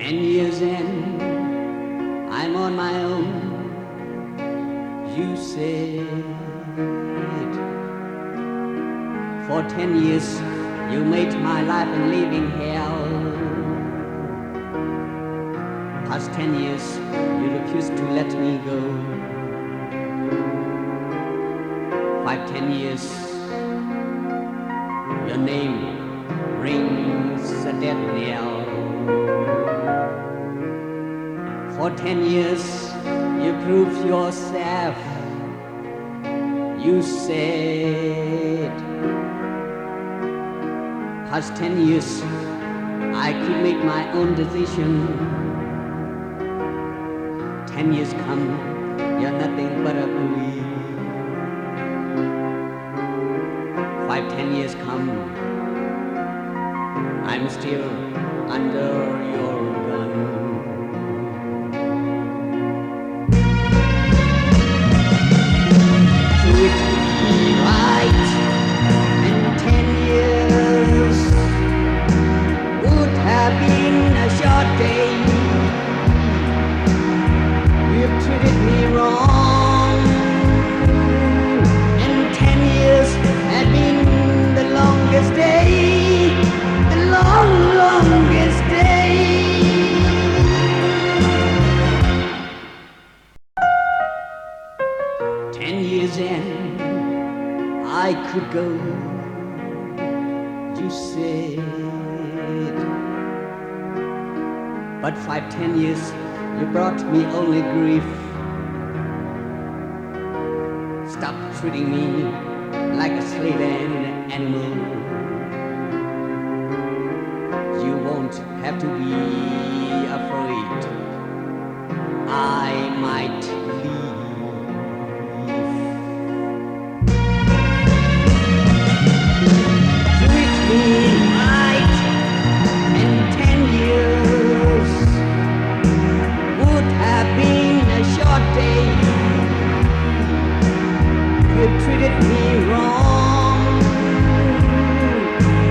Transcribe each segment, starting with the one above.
10 years in, I'm on my own. You said for 10 years you made my life a living hell. Past 10 years you refused to let me go. 5, 10 years your name rings a dead knell. For 10 years you proved yourself. You said past 10 years I could make my own decision. 10 years come, you're nothing but a bully. 5, 10 years come, I'm still under your gun. Treat me right, and 10 years would have been a short day. You've treated me wrong, and 10 years had been the longest day, the longest day. Ten years in, I could go, you said. But 5, 10 years, you brought me only grief. Stop treating me like a slave and animal. You won't have to be afraid. I might leave. Treat me right, and 10 years would have been a short day. You treated me wrong,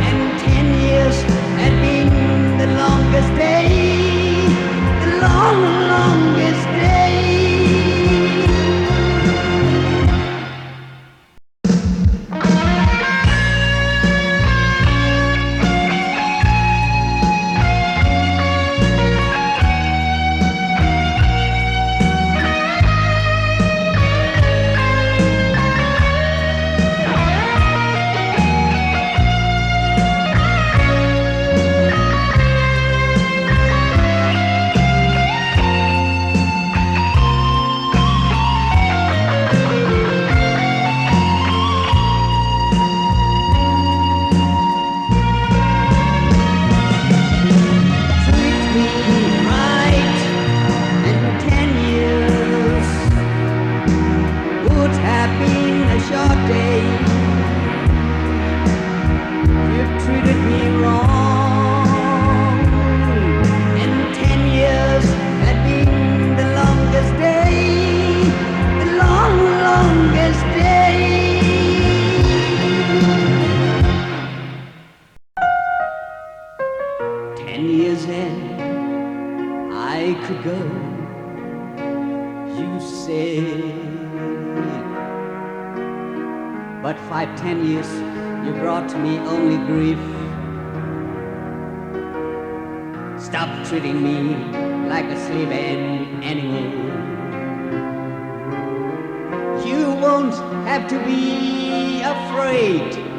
and 10 years had been the longest day, the longest day. I could go, you said. But 5, 10 years, you brought me only grief. Stop treating me like a slave and animal. You won't have to be afraid.